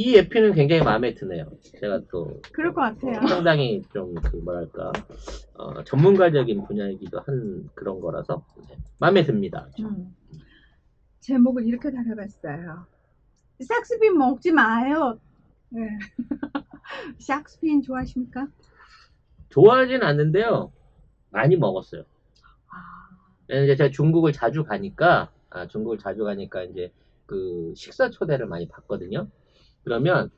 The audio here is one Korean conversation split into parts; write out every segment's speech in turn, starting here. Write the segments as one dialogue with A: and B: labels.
A: 이 에피는 굉장히 마음에 드네요. 제가 또
B: 그럴 것 같아요.
A: 상당히 좀 그 뭐랄까 전문가적인 분야이기도 한 그런 거라서 마음에 듭니다.
B: 제목을 이렇게 달아봤어요. 샥스핀 먹지 마요. 네. 샥스핀 좋아하십니까?
A: 좋아하진 않는데요. 많이 먹었어요.
B: 아,
A: 이제 제가 중국을 자주 가니까 이제 그 식사 초대를 많이 받거든요. 그러면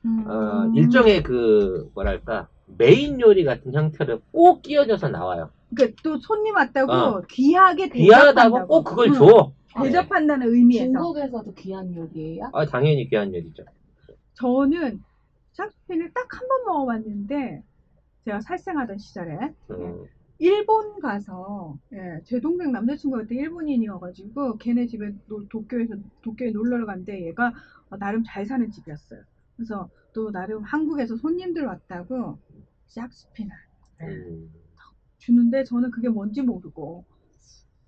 A: 일종의 그 뭐랄까 메인 요리 같은 형태를 꼭 끼워져서 나와요.
B: 그러니까 또 손님 왔다고 귀하게
A: 귀하다고
B: 대접한다고.
A: 꼭 그걸 줘.
B: 대접한다는 의미에서.
C: 중국에서도 귀한 요리예요?
A: 아, 당연히 귀한 요리죠.
B: 저는 샥스핀을 딱 한 번 먹어봤는데 제가 살생하던 시절에 일본 가서 제 동생 남자친구가 그때 일본인이어가지고 걔네 집에 도쿄에 놀러 갔는데 얘가 나름 잘 사는 집이었어요. 그래서 또 나름 한국에서 손님들 왔다고 샥스핀을 주는데 저는 그게 뭔지 모르고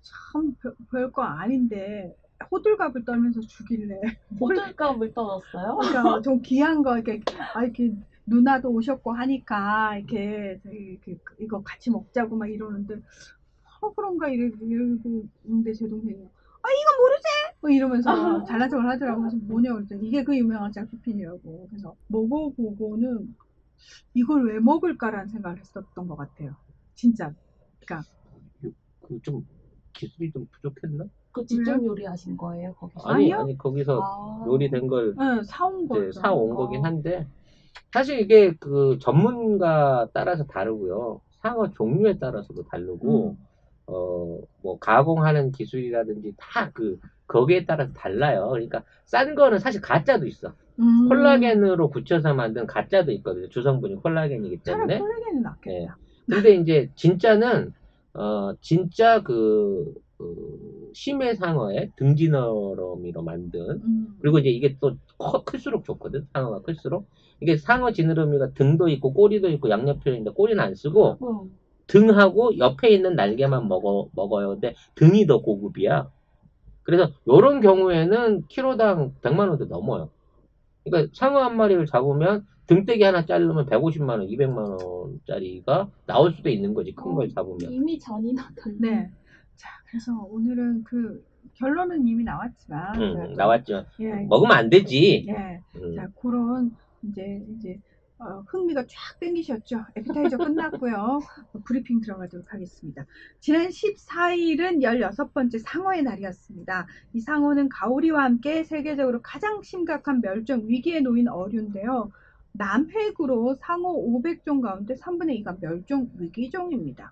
B: 참 별거 아닌데 호들갑을 떨면서 주길래
C: 호들갑을 떨었어요?
B: 그러니까 좀 귀한 거 이렇게 누나도 오셨고 하니까 이렇게 이거 같이 먹자고 막 이러는데 그런가 이러고 있는데 제 동생이 이거 모르지? 뭐 이러면서 잘난 척을 하더라고. 그래서 뭐냐고 그랬더니 이게 그 유명한 샥스핀이라고. 그래서 먹어보고는 이걸 왜 먹을까라는 생각을 했었던 것 같아요. 진짜. 그러니까
A: 좀 기술이 좀 부족했나?
C: 그 직접 요리하신 거예요 거기서?
A: 아니 거기서 요리된 걸 사온 거긴 한데 사실 이게 그 전문가 따라서 다르고요. 상어 종류에 따라서도 다르고 뭐 가공하는 기술이라든지 다 거기에 따라서 달라요. 그러니까 싼 거는 사실 가짜도 있어. 콜라겐으로 굳혀서 만든 가짜도 있거든요. 주성분이 콜라겐이기 때문에.
B: 콜라겐은 낫겠다.
A: 근데 이제 진짜는 진짜 심해 상어의 등지느러미로 만든 그리고 이제 이게 또 클수록 좋거든. 상어가 클수록 이게 상어 지느러미가 등도 있고 꼬리도 있고 양옆에 있는데 꼬리는 안 쓰고 등하고 옆에 있는 날개만 먹어요. 근데 등이 더 고급이야. 그래서 요런 경우에는 키로당 100만 원도 넘어요. 그러니까 상어 한 마리를 잡으면 등떼기 하나 자르면 150만 원, 200만 원짜리가 나올 수도 있는 거지. 큰 걸 잡으면.
C: 이미 잔인하다.
B: 네. 자, 그래서 오늘은 결론은 이미 나왔지만
A: 나왔죠. 먹으면 안 되지.
B: 자, 그런 이제 흥미가 쫙 땡기셨죠? 에피타이저 끝났고요. 브리핑 들어가도록 하겠습니다. 지난 14일은 16번째 상어의 날이었습니다. 이 상어는 가오리와 함께 세계적으로 가장 심각한 멸종 위기에 놓인 어류인데요. 남획으로 상어 500종 가운데 3분의 2가 멸종 위기종입니다.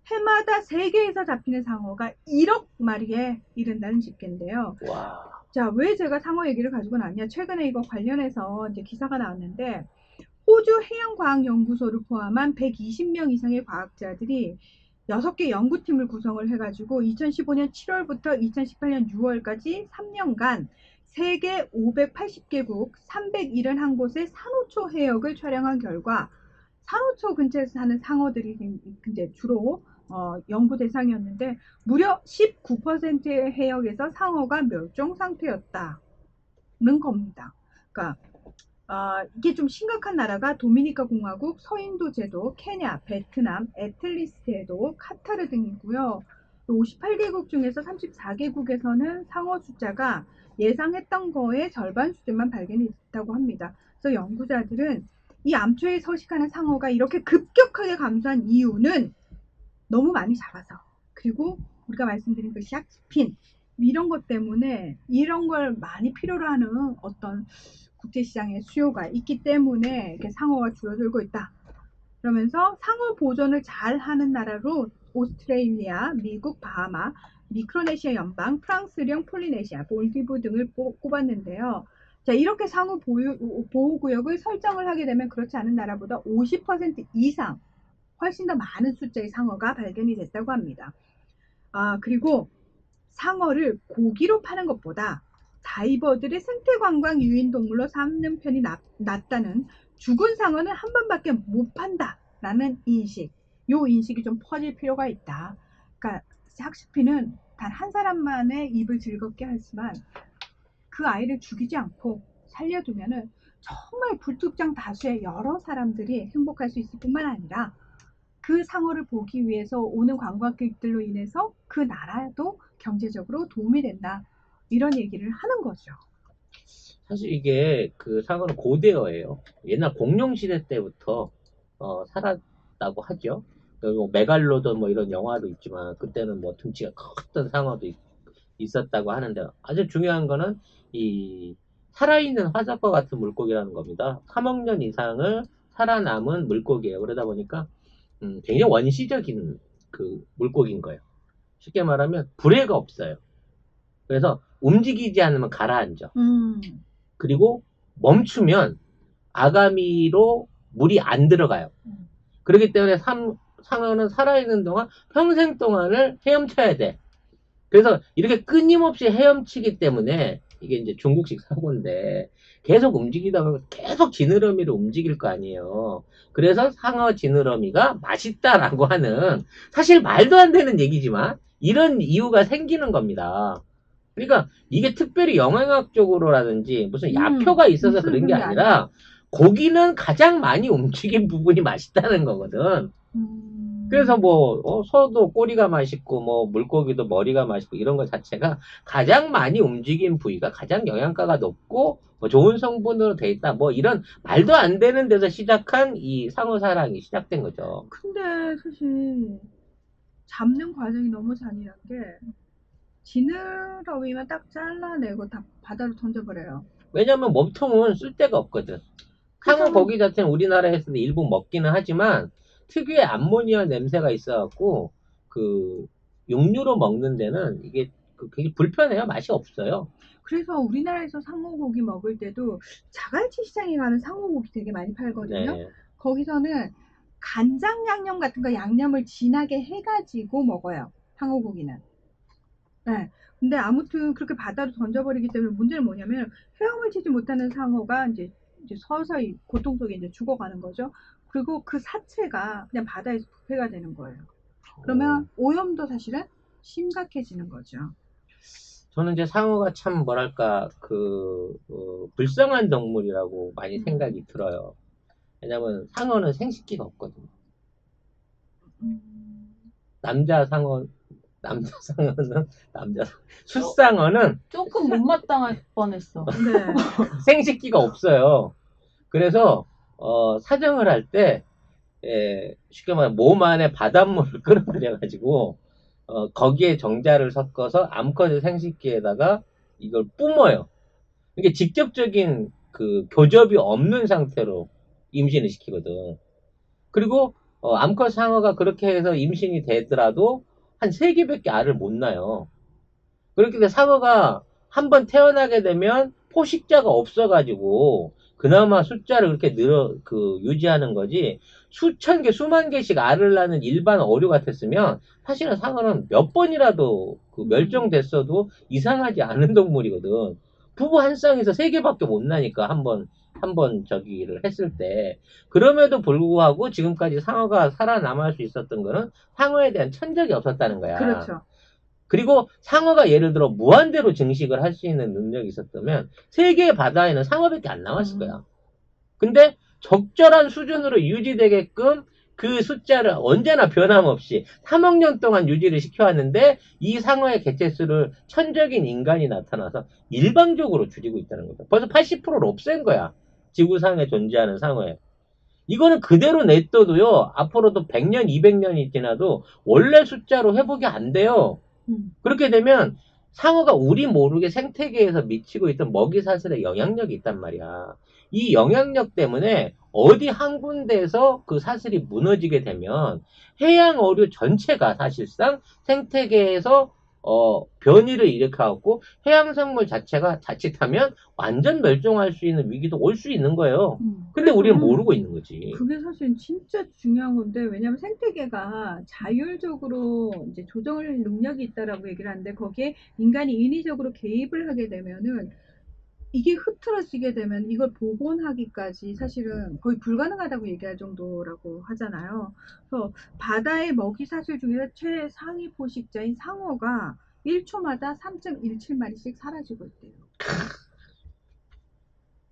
B: 해마다 세계에서 잡히는 상어가 1억 마리에 이른다는 집계인데요.
A: 와.
B: 자, 왜 제가 상어 얘기를 가지고 나왔냐? 최근에 이거 관련해서 이제 기사가 나왔는데 호주 해양과학연구소를 포함한 120명 이상의 과학자들이 6개 연구팀을 구성을 해가지고 2015년 7월부터 2018년 6월까지 3년간 세계 580개국 371곳의 산호초 해역을 촬영한 결과 산호초 근처에서 사는 상어들이 이제 주로 연구 대상이었는데 무려 19%의 해역에서 상어가 멸종 상태였다는 겁니다. 그러니까 이게 좀 심각한 나라가 도미니카 공화국, 서인도 제도, 케냐, 베트남, 애틀리스트에도 카타르 등이고요. 58개국 중에서 34개국에서는 상어 숫자가 예상했던 거의 절반 수준만 발견이 됐다고 합니다. 그래서 연구자들은 이 암초에 서식하는 상어가 이렇게 급격하게 감소한 이유는 너무 많이 잡아서 그리고 우리가 말씀드린 그 샥스핀 이런 것 때문에 이런 걸 많이 필요로 하는 어떤 국제시장의 수요가 있기 때문에 이렇게 상어가 줄어들고 있다. 그러면서 상어 보존을 잘 하는 나라로 오스트레일리아, 미국, 바하마, 미크로네시아 연방, 프랑스령, 폴리네시아, 몰디브 등을 꼽았는데요. 자, 이렇게 상어 보호구역을 설정을 하게 되면 그렇지 않은 나라보다 50% 이상 훨씬 더 많은 숫자의 상어가 발견이 됐다고 합니다. 그리고 상어를 고기로 파는 것보다 다이버들의 생태관광 유인동물로 삼는 편이 낫다는 죽은 상어는 한 번밖에 못 판다라는 인식, 요 인식이 좀 퍼질 필요가 있다. 그러니까 샥스핀은 단 한 사람만의 입을 즐겁게 하지만 그 아이를 죽이지 않고 살려두면은 정말 불특정 다수의 여러 사람들이 행복할 수 있을 뿐만 아니라 그 상어를 보기 위해서 오는 관광객들로 인해서 그 나라도 경제적으로 도움이 된다. 이런 얘기를 하는 거죠.
A: 사실 이게 그 상어는 고대어예요. 옛날 공룡 시대 때부터 살았다고 하죠. 그리고 메갈로돈 뭐 이런 영화도 있지만 그때는 뭐 등치가 컸던 상어도 있었다고 하는데 아주 중요한 거는 이 살아있는 화석과 같은 물고기라는 겁니다. 3억 년 이상을 살아남은 물고기예요. 그러다 보니까 굉장히 원시적인 그 물고기인 거예요. 쉽게 말하면 불해가 없어요. 그래서 움직이지 않으면 가라앉아. 그리고 멈추면 아가미로 물이 안 들어가요. 그렇기 때문에 상어는 살아있는 동안 평생 동안을 헤엄쳐야 돼. 그래서 이렇게 끊임없이 헤엄치기 때문에 이게 이제 중국식 사고인데 계속 움직이다 보면 계속 지느러미를 움직일 거 아니에요. 그래서 상어 지느러미가 맛있다라고 하는 사실 말도 안 되는 얘기지만 이런 이유가 생기는 겁니다. 그러니까 이게 특별히 영양학적으로라든지 무슨 약효가 있어서 그런 게 아니라 고기는 가장 많이 움직인 부분이 맛있다는 거거든. 그래서 뭐 소도 꼬리가 맛있고 뭐 물고기도 머리가 맛있고 이런 것 자체가 가장 많이 움직인 부위가 가장 영양가가 높고 뭐 좋은 성분으로 돼 있다. 뭐 이런 말도 안 되는 데서 시작한 이 상어 사랑이 시작된 거죠.
B: 근데 사실 잡는 과정이 너무 잔인한 게 지느러미만 딱 잘라내고 다 바다로 던져버려요.
A: 왜냐면 몸통은 쓸 데가 없거든. 상어 고기 자체는 우리나라에서는 일부 먹기는 하지만 특유의 암모니아 냄새가 있어갖고 그 육류로 먹는 데는 이게 굉장히 불편해요. 맛이 없어요.
B: 그래서 우리나라에서 상어고기 먹을 때도 자갈치 시장에 가면 상어고기 되게 많이 팔거든요.
A: 네.
B: 거기서는 간장 양념 같은 거 양념을 진하게 해가지고 먹어요. 상어고기는. 네. 근데 아무튼 그렇게 바다로 던져버리기 때문에 문제는 뭐냐면 헤엄을 치지 못하는 상어가 이제 서서히 고통 속에 이제 죽어가는 거죠. 그리고 그 사체가 그냥 바다에서 부패가 되는 거예요. 그러면 오염도 사실은 심각해지는 거죠.
A: 저는 이제 상어가 참 뭐랄까 불쌍한 동물이라고 많이 생각이 들어요. 왜냐면 상어는 생식기가 없거든요. 남자 상어는 숫상어는
C: 조금 못마땅할 뻔했어.
B: 네.
A: 생식기가 없어요. 그래서 사정을 할 때 쉽게 말하면 몸 안에 바닷물을 끌어들여 가지고 거기에 정자를 섞어서 암컷의 생식기에다가 이걸 뿜어요. 이게 직접적인 그 교접이 없는 상태로 임신을 시키거든. 그리고 암컷 상어가 그렇게 해서 임신이 되더라도 한 3개밖에 알을 못 낳아요. 그렇기 때문에 상어가 한번 태어나게 되면 포식자가 없어가지고 그나마 숫자를 그렇게 유지하는 거지 수천 개, 수만 개씩 알을 낳는 일반 어류 같았으면 사실은 상어는 몇 번이라도 멸종됐어도 이상하지 않은 동물이거든. 부부 한 쌍에서 3개밖에 못 나니까 한 번 저기를 했을 때. 그럼에도 불구하고 지금까지 상어가 살아남을 수 있었던 거는 상어에 대한 천적이 없었다는 거야.
B: 그렇죠.
A: 그리고 상어가 예를 들어 무한대로 증식을 할 수 있는 능력이 있었다면 세계의 바다에는 상어밖에 안 남았을 거야. 근데 적절한 수준으로 유지되게끔 그 숫자를 언제나 변함없이 3억 년 동안 유지를 시켜왔는데 이 상어의 개체수를 천적인 인간이 나타나서 일방적으로 줄이고 있다는 거죠. 벌써 80%를 없앤 거야. 지구상에 존재하는 상어에. 이거는 그대로 냅둬도요. 앞으로도 100년, 200년이 지나도 원래 숫자로 회복이 안 돼요. 그렇게 되면 상어가 우리 모르게 생태계에서 미치고 있던 먹이사슬의 영향력이 있단 말이야. 이 영향력 때문에 어디 한 군데에서 그 사슬이 무너지게 되면 해양 어류 전체가 사실상 생태계에서 변이를 일으켜갖고 해양생물 자체가 자칫하면 완전 멸종할 수 있는 위기도 올 수 있는 거예요. 근데 우리는 모르고 있는 거지.
B: 그게 사실 진짜 중요한 건데, 왜냐면 생태계가 자율적으로 이제 조정할 능력이 있다라고 얘기를 하는데, 거기에 인간이 인위적으로 개입을 하게 되면은, 이게 흐트러지게 되면 이걸 복원하기까지 사실은 거의 불가능하다고 얘기할 정도라고 하잖아요. 그래서 바다의 먹이 사슬 중에서 최상위 포식자인 상어가 1초마다 3.17마리씩 사라지고 있대요.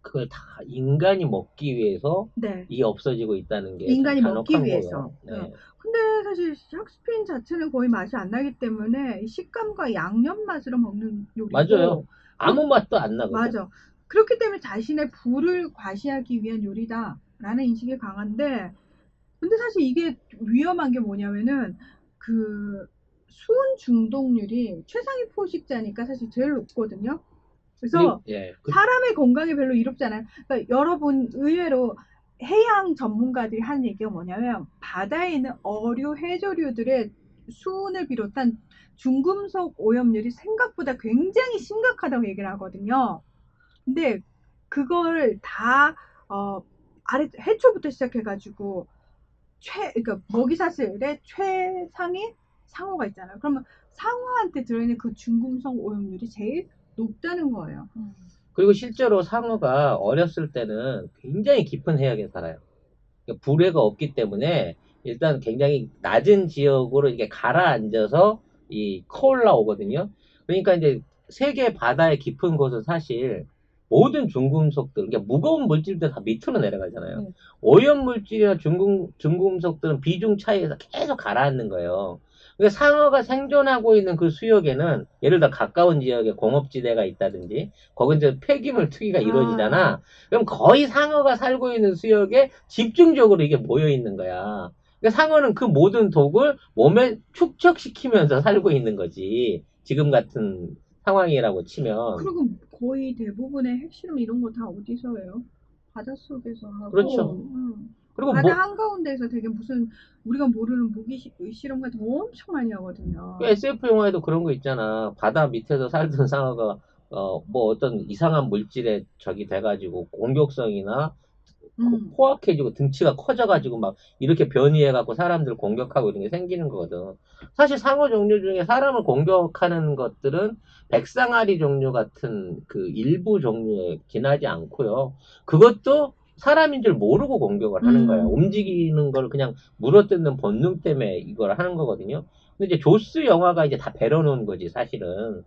A: 그걸 다 인간이 먹기 위해서
B: 네.
A: 이게 없어지고 있다는 게
B: 인간이
A: 참
B: 먹기
A: 잔혹한
B: 위해서.
A: 거예요. 네.
B: 근데 사실 샥스핀 자체는 거의 맛이 안 나기 때문에 이 식감과 양념 맛으로 먹는 요리고.
A: 맞아요. 아무 맛도 안 나거든.
B: 맞아. 그렇기 때문에 자신의 부를 과시하기 위한 요리다라는 인식이 강한데, 근데 사실 이게 위험한 게 뭐냐면은 그 수은 중독률이 최상위 포식자니까 사실 제일 높거든요. 그래서
A: 예.
B: 사람의 건강에 별로 이롭지 않아요. 그러니까 여러분 의외로 해양 전문가들이 하는 얘기가 뭐냐면 바다에 있는 어류, 해조류들의 수은을 비롯한 중금속 오염률이 생각보다 굉장히 심각하다고 얘기를 하거든요. 근데 그걸 다 아래 해초부터 시작해가지고 그러니까 먹이사슬의 최상위 상어가 있잖아요. 그러면 상어한테 들어있는 그 중금속 오염률이 제일 높다는 거예요.
A: 그리고 실제로 상어가 어렸을 때는 굉장히 깊은 해역에 살아요. 그러니까 불해가 없기 때문에 일단 굉장히 낮은 지역으로 이게 가라앉아서 커 올라오거든요. 그러니까 이제 세계 바다의 깊은 곳은 사실 모든 중금속들, 그러니까 무거운 물질들 다 밑으로 내려가잖아요. 오염 물질이나 중금속들은 비중 차이에서 계속 가라앉는 거예요. 그러니까 상어가 생존하고 있는 그 수역에는 예를 들어 가까운 지역에 공업지대가 있다든지 거기 이제 폐기물 투기가 이루어지잖아. 그럼 거의 상어가 살고 있는 수역에 집중적으로 이게 모여 있는 거야. 그러니까 상어는 그 모든 독을 몸에 축적시키면서 살고 있는 거지. 지금 같은 상황이라고 치면.
B: 그리고 거의 대부분의 핵실험 이런 거 다 어디서 해요? 바닷속에서 하고.
A: 그렇죠. 그리고
B: 바다 한가운데에서 되게 무슨 우리가 모르는 무기 실험 같은 거 엄청 많이 하거든요.
A: SF 영화에도 그런 거 있잖아. 바다 밑에서 살던 상어가 뭐 어떤 이상한 물질에 적이 돼가지고 공격성이나 포악해지고 등치가 커져가지고 막 이렇게 변이해갖고 사람들 공격하고 이런 게 생기는 거거든. 사실 상어 종류 중에 사람을 공격하는 것들은 백상아리 종류 같은 그 일부 종류에 지나지 않고요. 그것도 사람인 줄 모르고 공격을 하는 거야. 움직이는 걸 그냥 물어뜯는 본능 때문에 이걸 하는 거거든요. 근데 이제 조스 영화가 이제 다 배려놓은 거지, 사실은.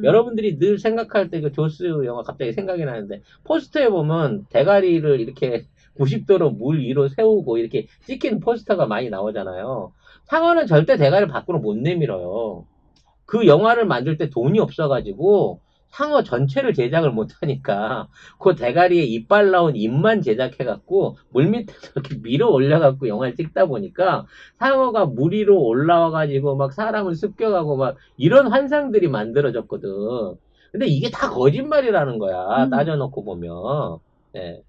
A: 여러분들이 늘 생각할 때 그 조스 영화 갑자기 생각이 나는데 포스터에 보면 대가리를 이렇게 90도로 물 위로 세우고 이렇게 찍힌 포스터가 많이 나오잖아요. 상어는 절대 대가리를 밖으로 못 내밀어요. 그 영화를 만들 때 돈이 없어가지고 상어 전체를 제작을 못하니까 그 대가리에 이빨 나온 입만 제작해갖고 물 밑에서 이렇게 밀어 올려갖고 영화를 찍다 보니까 상어가 물 위로 올라와가지고 막 사람을 습격하고 막 이런 환상들이 만들어졌거든. 근데 이게 다 거짓말이라는 거야. 따져놓고 보면. 네.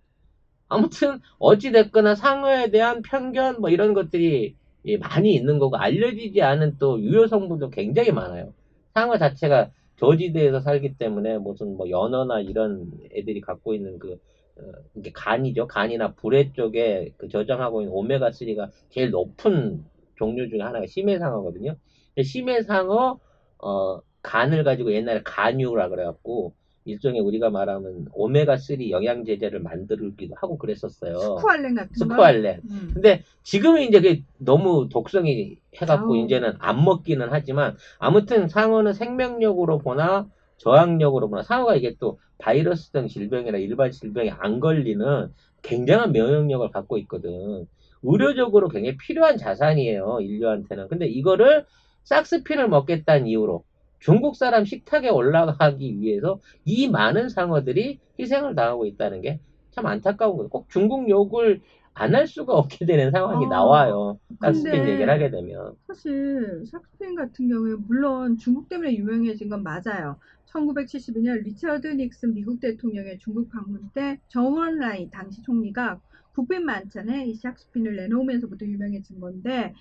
A: 아무튼 어찌됐거나 상어에 대한 편견 뭐 이런 것들이 많이 있는 거고 알려지지 않은 또 유효 성분도 굉장히 많아요. 상어 자체가 저지대에서 살기 때문에 무슨 뭐 연어나 이런 애들이 갖고 있는 이게 간이죠. 간이나 불에 쪽에 그 저장하고 있는 오메가3가 제일 높은 종류 중에 하나가 심해상어거든요. 심해상어 간을 가지고 옛날에 간유라 그래갖고 일종의 우리가 말하면 오메가3 영양제제를 만들기도 하고 그랬었어요.
B: 스쿠알렌 같은 거?
A: 스쿠알렌. 근데 지금은 이제 그게 너무 독성이 해갖고 이제는 안 먹기는 하지만 아무튼 상어는 생명력으로 보나 저항력으로 보나 상어가 이게 또 바이러스성 질병이나 일반 질병에 안 걸리는 굉장한 면역력을 갖고 있거든. 의료적으로 굉장히 필요한 자산이에요. 인류한테는. 근데 이거를 삭스핀을 먹겠다는 이유로 중국 사람 식탁에 올라가기 위해서 이 많은 상어들이 희생을 당하고 있다는 게 참 안타까운 거예요. 꼭 중국 욕을 안 할 수가 없게 되는 상황이 나와요. 삭스핀 얘기를 하게 되면.
B: 사실 삭스핀 같은 경우에 물론 중국 때문에 유명해진 건 맞아요. 1972년 리처드 닉슨 미국 대통령의 중국 방문 때 정원라이 당시 총리가 국빈 만찬에 이 샥스핀을 내놓으면서부터 유명해진 건데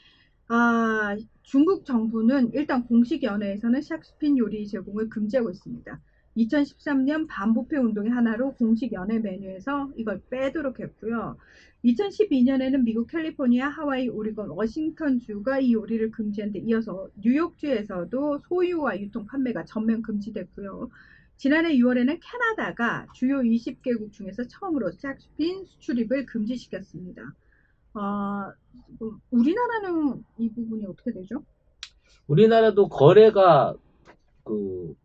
B: 중국 정부는 일단 공식 연회에서는 샥스핀 요리 제공을 금지하고 있습니다. 2013년 반부패 운동의 하나로 공식 연회 메뉴에서 이걸 빼도록 했고요. 2012년에는 미국 캘리포니아, 하와이, 오리건, 워싱턴주가 이 요리를 금지한 데 이어서 뉴욕주에서도 소유와 유통 판매가 전면 금지됐고요. 지난해 6월에는 캐나다가 주요 20개국 중에서 처음으로 샥스핀 수출입을 금지시켰습니다. 우리나라는 이 부분이 어떻게 되죠?
A: 우리나라도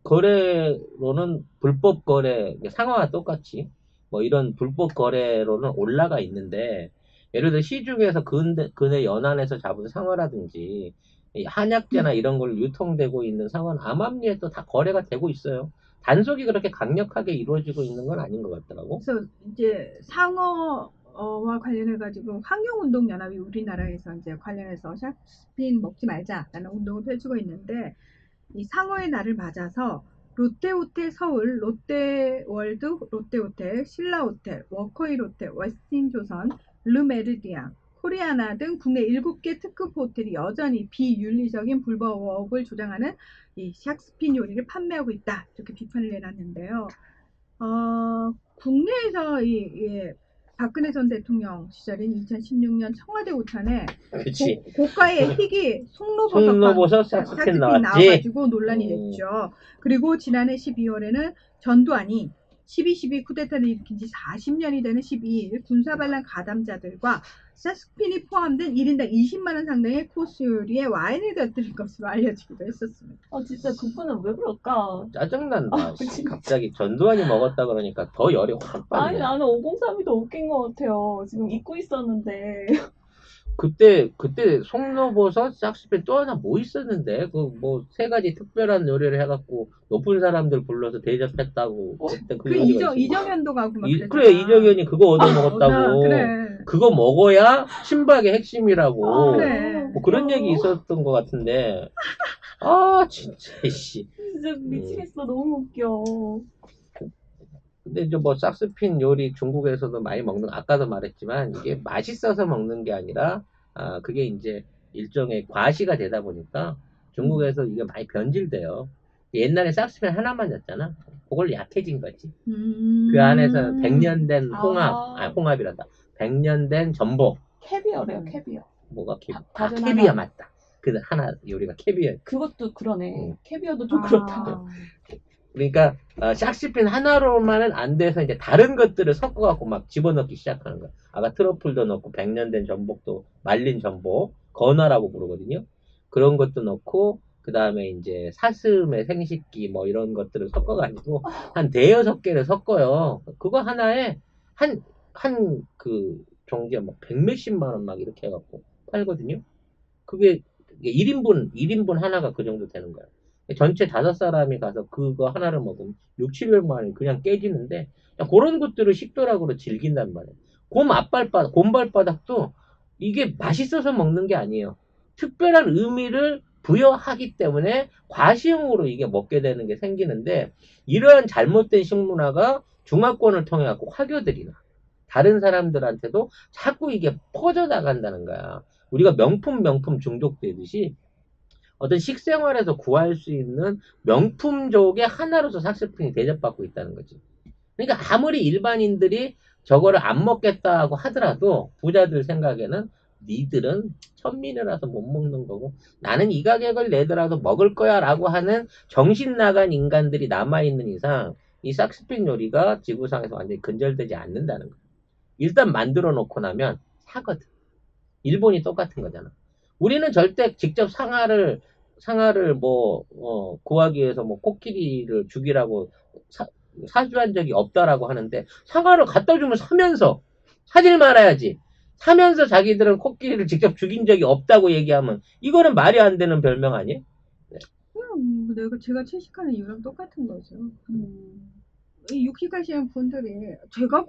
A: 거래로는 불법 거래, 상어와 똑같이 뭐 이런 불법 거래로는 올라가 있는데, 예를 들어 시중에서 근해 연안에서 잡은 상어라든지 이 한약재나 이런 걸 유통되고 있는 상어는 암암리에 또 다 거래가 되고 있어요. 단속이 그렇게 강력하게 이루어지고 있는 건 아닌 것 같더라고.
B: 그래서 이제 상어와 관련해 가지고 환경운동연합이 우리나라에서 이제 관련해서 샥스핀 먹지 말자라는 운동을 펼치고 있는데, 이 상어의 날을 맞아서 롯데호텔 서울, 롯데월드, 롯데호텔, 신라호텔, 워커힐 호텔, 웨스틴조선, 르메르디앙, 코리아나 등 국내 7개 특급 호텔이 여전히 비윤리적인 불법을 주장하는 이 샥스핀 요리를 판매하고 있다, 이렇게 비판을 내놨는데요. 국내에서 박근혜 전 대통령 시절인 2016년 청와대 오찬에
A: 그치.
B: 고가의 희귀
A: 송로버섯 싹스핀
B: 싹스핀
A: 나왔지.
B: 나와가지고 논란이 됐죠. 그리고 지난해 12월에는 전두환이 12.12 쿠데타를 일으킨 지 40년이 되는 12일 군사반란 가담자들과 싹스핀이 포함된 1인당 20만원 상당의 코스 요리에 와인을 곁들인 것으로 알려지기도 했었습니다.
C: 진짜 그분은 왜 그럴까?
A: 짜증난다.
C: 진짜.
A: 갑자기 전두환이 먹었다 그러니까 더 열이 확
C: 아니,
A: 받네.
C: 나는 503이 더 웃긴 것 같아요. 지금 잊고 있었는데.
A: 그때 송로버섯 싹스핀 또 하나 뭐 있었는데, 그 뭐 세 가지 특별한 요리를 해갖고 높은 사람들 불러서 대접했다고. 그때
B: 그
A: 요리가 있었어.
B: 이정현도 가고 막 그랬잖아.
A: 그래, 이정현이 그거 얻어먹었다고.
B: 그래.
A: 그거 먹어야 친박의 핵심이라고.
B: 그래.
A: 뭐 그런 얘기 있었던 것 같은데. 아, 진짜, 씨.
C: 진짜 미치겠어. 너무 웃겨.
A: 근데 이제 뭐 싹스핀 요리 중국에서도 많이 먹는, 아까도 말했지만 이게 맛있어서 먹는 게 아니라, 그게 이제 일종의 과시가 되다 보니까 중국에서 이게 많이 변질돼요. 옛날에 싹스핀 하나만이었잖아. 그걸 약해진 거지. 그 안에서 100년 된 홍합이란다. 100년 된 전복.
C: 캐비어래요, 캐비어.
A: 뭐가 캐비어?
C: 다른
A: 캐비어
C: 하나.
A: 맞다. 그 하나 요리가 캐비어.
C: 그것도 그러네.
A: 응.
C: 캐비어도 좀 그렇다고.
A: 그러니까 샥스핀 하나로만은 안 돼서 이제 다른 것들을 섞어갖고 막 집어넣기 시작하는 거야. 아까 트러플도 넣고 100년 된 전복도, 말린 전복, 건화라고 부르거든요. 그런 것도 넣고, 그 다음에 이제 사슴의 생식기 뭐 이런 것들을 섞어가지고 한 대여섯 개를 섞어요. 그거 하나에 그 종지에 뭐 100몇십만 원 막 이렇게 해갖고 팔거든요. 그게 1인분 하나가 그 정도 되는 거야. 전체 5사람이 가서 그거 하나를 먹으면 6, 700만 원이 그냥 깨지는데, 그런 것들을 식도락으로 즐긴단 말이에요. 곰발바닥도 이게 맛있어서 먹는 게 아니에요. 특별한 의미를 부여하기 때문에 과시용으로 이게 먹게 되는 게 생기는데, 이러한 잘못된 식문화가 중화권을 통해 갖고 화교들이나 다른 사람들한테도 자꾸 이게 퍼져나간다는 거야. 우리가 명품 중독되듯이 어떤 식생활에서 구할 수 있는 명품족의 하나로서 삭스핀이 대접받고 있다는 거지. 그러니까 아무리 일반인들이 저거를 안 먹겠다고 하더라도 부자들 생각에는 니들은 천민이라서 못 먹는 거고 나는 이 가격을 내더라도 먹을 거야 라고 하는 정신 나간 인간들이 남아있는 이상 이 삭스핀 요리가 지구상에서 완전히 근절되지 않는다는 거야. 일단 만들어 놓고 나면 사거든. 일본이 똑같은 거잖아. 우리는 절대 직접 상아를 구하기 위해서 뭐 코끼리를 죽이라고 사주한 적이 없다라고 하는데, 상아를 갖다 주면 사질 말아야지. 사면서 자기들은 코끼리를 직접 죽인 적이 없다고 얘기하면 이거는 말이 안 되는 별명 아니에요? 네.
B: 제가 채식하는 이유랑 똑같은 거죠. 이 유키가시안 분들이 제가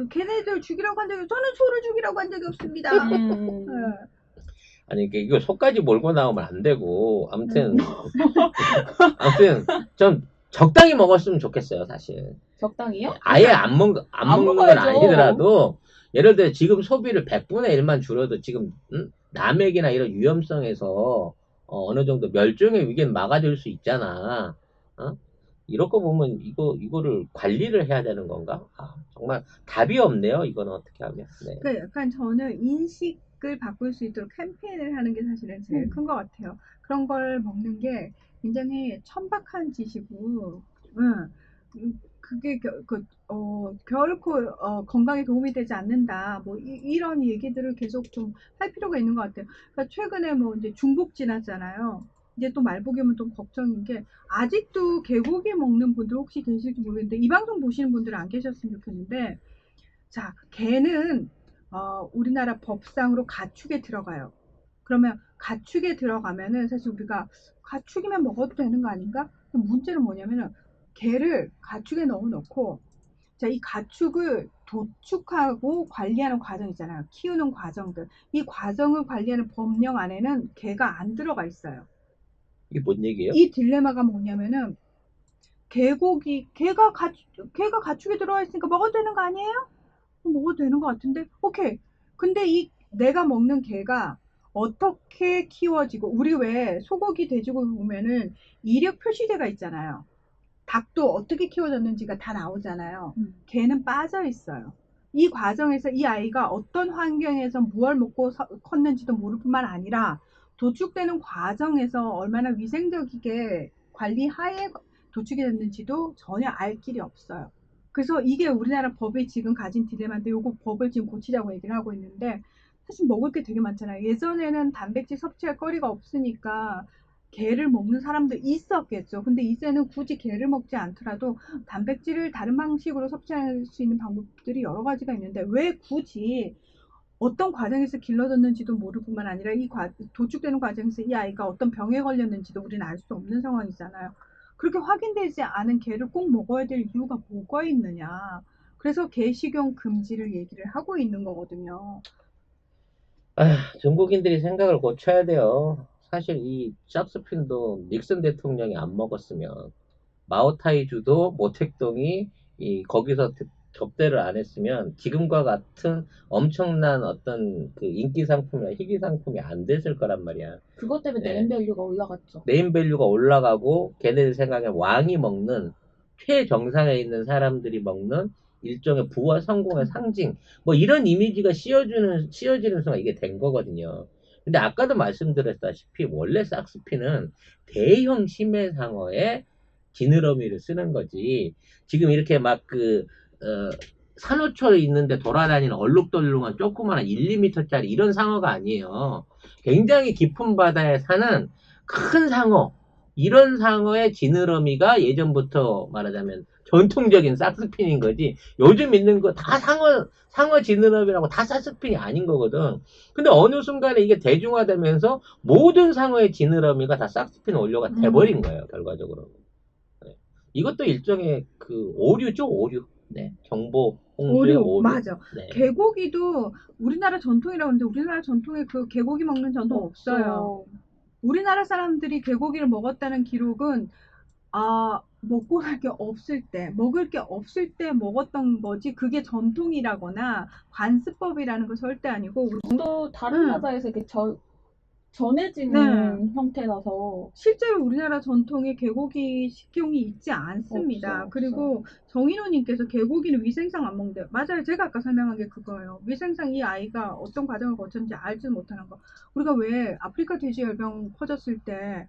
B: 걔네들 죽이라고 한 적이, 저는 소를 죽이라고 한 적이 없습니다.
A: 아니 이거 소까지 몰고 나오면 안 되고, 아무튼 좀 적당히 먹었으면 좋겠어요, 사실.
C: 적당히요?
A: 아예 안 먹는 건
C: 먹어야죠.
A: 아니더라도, 예를 들어 지금 소비를 100분의 1만 줄여도 지금 남획이나 이런 위험성에서 어느 정도 멸종의 위기는 막아줄 수 있잖아. 이런 거 보면 이거를 관리를 해야 되는 건가? 정말 답이 없네요. 이거는 어떻게 하면. 네.
B: 그러니까 약간 저는 인식을 바꿀 수 있도록 캠페인을 하는 게 사실은 제일 큰 것 같아요. 그런 걸 먹는 게 굉장히 천박한 짓이고, 그게 결코 건강에 도움이 되지 않는다. 뭐 이런 얘기들을 계속 좀 할 필요가 있는 것 같아요. 그러니까 최근에 뭐 이제 중복 지났잖아요. 이제 또 말보기 오면 또 걱정인 게 아직도 개고기 먹는 분들 혹시 계실지 모르겠는데 이 방송 보시는 분들은 안 계셨으면 좋겠는데 자, 개는 우리나라 법상으로 가축에 들어가요. 그러면 가축에 들어가면은 사실 우리가 가축이면 먹어도 되는 거 아닌가? 문제는 뭐냐면은 개를 가축에 넣어놓고 자, 이 가축을 도축하고 관리하는 과정 있잖아요. 키우는 과정들. 이 과정을 관리하는 법령 안에는 개가 안 들어가 있어요.
A: 이게 뭔 얘기예요?
B: 이 딜레마가 뭐냐면은 개가 가축에 들어와 있으니까 먹어도 되는 거 아니에요? 먹어도 되는 것 같은데? 오케이. 근데 이 내가 먹는 개가 어떻게 키워지고 우리 왜 소고기 돼지고기 보면은 이력 표시제가 있잖아요. 닭도 어떻게 키워졌는지가 다 나오잖아요. 개는 빠져 있어요. 이 과정에서 이 아이가 어떤 환경에서 무얼 먹고 컸는지도 모를 뿐만 아니라 도축되는 과정에서 얼마나 위생적이게 관리하에 도축이 됐는지도 전혀 알 길이 없어요. 그래서 이게 우리나라 법이 지금 가진 딜레마인데 요거 법을 지금 고치자고 얘기를 하고 있는데 사실 먹을 게 되게 많잖아요. 예전에는 단백질 섭취할 거리가 없으니까 게를 먹는 사람도 있었겠죠. 근데 이제는 굳이 게를 먹지 않더라도 단백질을 다른 방식으로 섭취할 수 있는 방법들이 여러 가지가 있는데 왜 굳이 어떤 과정에서 길러졌는지도 모를 뿐만 아니라 도축되는 과정에서 이 아이가 어떤 병에 걸렸는지도 우리는 알 수 없는 상황이잖아요. 그렇게 확인되지 않은 게를 꼭 먹어야 될 이유가 뭐가 있느냐. 그래서 게 식용 금지를 얘기를 하고 있는 거거든요.
A: 중국인들이 생각을 고쳐야 돼요. 사실 이 샥스핀도 닉슨 대통령이 안 먹었으면 마오타이주도 모택동이 거기서 접대를 안 했으면 지금과 같은 엄청난 어떤 그 인기 상품이나 희귀 상품이 안 됐을 거란 말이야.
C: 그것 때문에
A: 네.
C: 네임밸류가 올라갔죠.
A: 네임밸류가 올라가고 걔네들 생각에 왕이 먹는 최정상에 있는 사람들이 먹는 일종의 부와 성공의 상징 뭐 이런 이미지가 씌워지는 순간 이게 된 거거든요. 근데 아까도 말씀드렸다시피 원래 삭스피는 대형 심해상어에 지느러미를 쓰는 거지. 지금 이렇게 막 산호초에 있는데 돌아다니는 얼룩덜룩한 조그마한 1, 2m짜리 이런 상어가 아니에요. 굉장히 깊은 바다에 사는 큰 상어. 이런 상어의 지느러미가 예전부터 말하자면 전통적인 삭스핀인 거지. 요즘 있는 거 다 상어 지느러미라고 다 삭스핀이 아닌 거거든. 근데 어느 순간에 이게 대중화되면서 모든 상어의 지느러미가 다 삭스핀 원료가 돼버린 거예요, 결과적으로. 네. 이것도 일종의 그 오류죠, 오류. 네. 정보 홍수의 오류.
B: 맞아.
A: 네.
B: 개고기도 우리나라 전통이라고 하는데 우리나라 전통에 그 개고기 먹는 전통 없어요. 우리나라 사람들이 개고기를 먹었다는 기록은 먹고 날 게 없을 때, 먹을 게 없을 때 먹었던 거지 그게 전통이라거나 관습법이라는 건 절대 아니고
C: 또 다른 나라에서 이렇게 전해지는 형태라서
B: 실제로 우리나라 전통에 개고기 식용이 있지 않습니다.
C: 없어.
B: 그리고 정인호님께서 개고기는 위생상 안 먹는데요. 맞아요. 제가 아까 설명한 게 그거예요. 위생상 이 아이가 어떤 과정을 거쳤는지 알지 못하는 거. 우리가 왜 아프리카 돼지열병 퍼졌을 때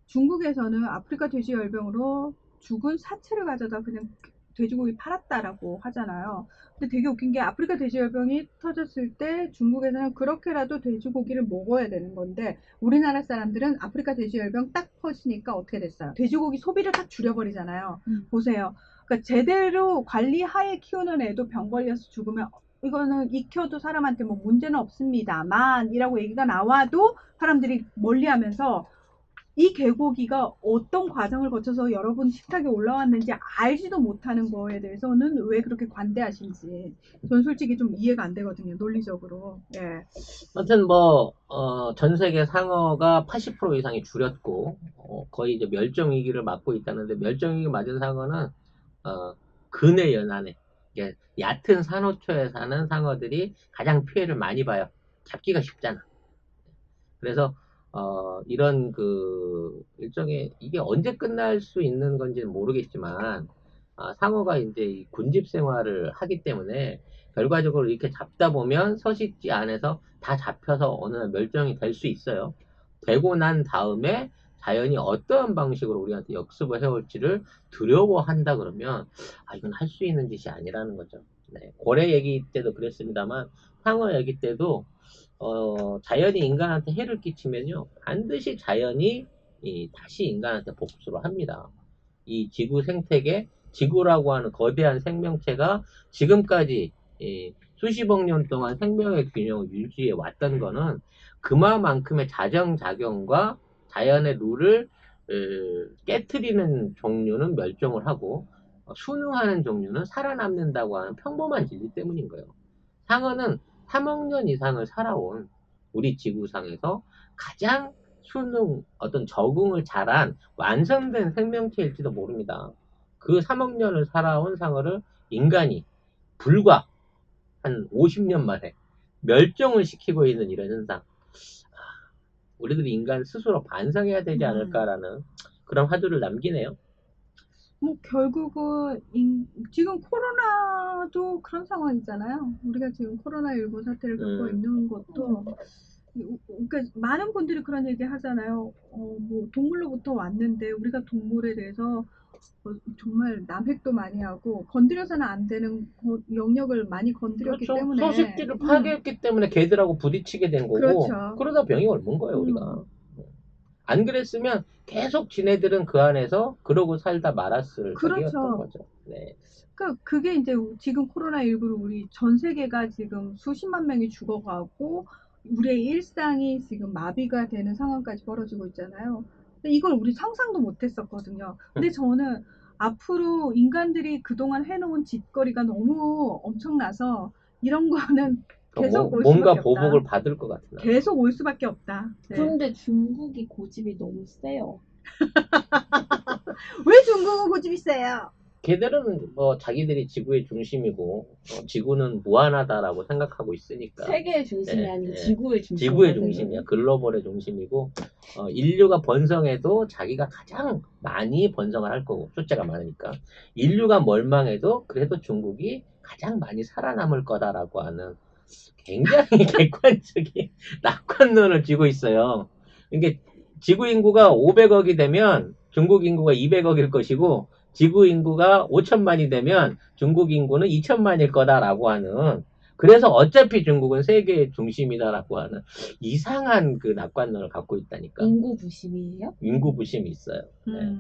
B: 중국에서는 아프리카 돼지열병으로 죽은 사체를 가져다 그냥 돼지고기 팔았다라고 하잖아요. 근데 되게 웃긴 게 아프리카 돼지열병이 터졌을 때 중국에서는 그렇게라도 돼지고기를 먹어야 되는 건데 우리나라 사람들은 아프리카 돼지열병 딱 퍼지니까 어떻게 됐어요? 돼지고기 소비를 딱 줄여버리잖아요. 보세요. 그러니까 제대로 관리하에 키우는 애도 병 걸려서 죽으면 이거는 익혀도 사람한테 뭐 문제는 없습니다만 이라고 얘기가 나와도 사람들이 멀리하면서 이 개고기가 어떤 과정을 거쳐서 여러분 식탁에 올라왔는지 알지도 못하는 거에 대해서는 왜 그렇게 관대하신지 전 솔직히 좀 이해가 안 되거든요. 논리적으로. 예.
A: 아무튼 전 세계 상어가 80% 이상이 줄였고 거의 이제 멸종 위기를 맞고 있다는데 멸종 위기 맞은 상어는 근해 연안에 얕은 산호초에 사는 상어들이 가장 피해를 많이 봐요. 잡기가 쉽잖아. 그래서 이런 일종의 이게 언제 끝날 수 있는 건지는 모르겠지만 상어가 이제 군집 생활을 하기 때문에 결과적으로 이렇게 잡다 보면 서식지 안에서 다 잡혀서 어느 날 멸종이 될 수 있어요. 되고 난 다음에 자연이 어떠한 방식으로 우리한테 역습을 해올지를 두려워한다 그러면 이건 할 수 있는 짓이 아니라는 거죠. 네, 고래 얘기 때도 그랬습니다만 상어 얘기 때도 자연이 인간한테 해를 끼치면요 반드시 자연이 다시 인간한테 복수를 합니다. 이 지구 생태계, 지구라고 하는 거대한 생명체가 지금까지 수십억 년 동안 생명의 균형을 유지해 왔던 거는 그만큼의 자정작용과 자연의 룰을 깨트리는 종류는 멸종을 하고 순응하는 종류는 살아남는다고 하는 평범한 진리 때문인 거예요. 상어는 3억 년 이상을 살아온 우리 지구상에서 가장 어떤 적응을 잘한 완성된 생명체일지도 모릅니다. 그 3억 년을 살아온 상어를 인간이 불과 한 50년 만에 멸종을 시키고 있는 이런 현상. 우리들이 인간 스스로 반성해야 되지 않을까라는 그런 화두를 남기네요.
B: 뭐 결국은 지금 코로나도 그런 상황이잖아요. 우리가 지금 코로나19 사태를 겪고 있는 것도 그러니까 많은 분들이 그런 얘기 하잖아요. 뭐 동물로부터 왔는데 우리가 동물에 대해서 정말 남획도 많이 하고 건드려서는 안 되는 영역을 많이 건드렸기
A: 그렇죠.
B: 때문에
A: 서식지를 파괴했기 때문에 개들하고 부딪히게 된 거고
B: 그렇죠.
A: 그러다 병이 옮은 거예요 우리가. 안 그랬으면 계속 지네들은 그 안에서 그러고 살다 말았을
B: 그렇죠.
A: 적이었던 거죠. 네.
B: 그러니까 그게 이제 지금 코로나19로 우리 전 세계가 지금 수십만 명이 죽어가고 우리의 일상이 지금 마비가 되는 상황까지 벌어지고 있잖아요. 근데 이걸 우리 상상도 못했었거든요. 근데 저는 앞으로 인간들이 그동안 해놓은 짓거리가 너무 엄청나서 이런 거는 계속 올
A: 뭔가
B: 수밖에
A: 보복을
B: 없다.
A: 받을 것 같은.
B: 계속 올 수밖에 없다. 네.
C: 그런데 중국이 고집이 너무 세요.
B: 왜 중국은 고집이 세요?
A: 걔들은 뭐 자기들이 지구의 중심이고 지구는 무한하다라고 생각하고 있으니까
C: 세계의 중심이
A: 네,
C: 아닌
A: 네.
C: 지구의 중심.
A: 지구의 중심이야. 글로벌의 중심이고 인류가 번성해도 자기가 가장 많이 번성을 할 거고 숫자가 많으니까 인류가 멸망해도 그래도 중국이 가장 많이 살아남을 거다라고 하는 굉장히 객관적인 낙관론을 쥐고 있어요. 이게 지구 인구가 500억이 되면 중국 인구가 200억일 것이고 지구 인구가 5천만이 되면 중국 인구는 2천만일 거다라고 하는 그래서 어차피 중국은 세계의 중심이다라고 하는 이상한 그 낙관론을 갖고 있다니까.
C: 인구 부심이에요?
A: 인구 부심이 있어요. 네.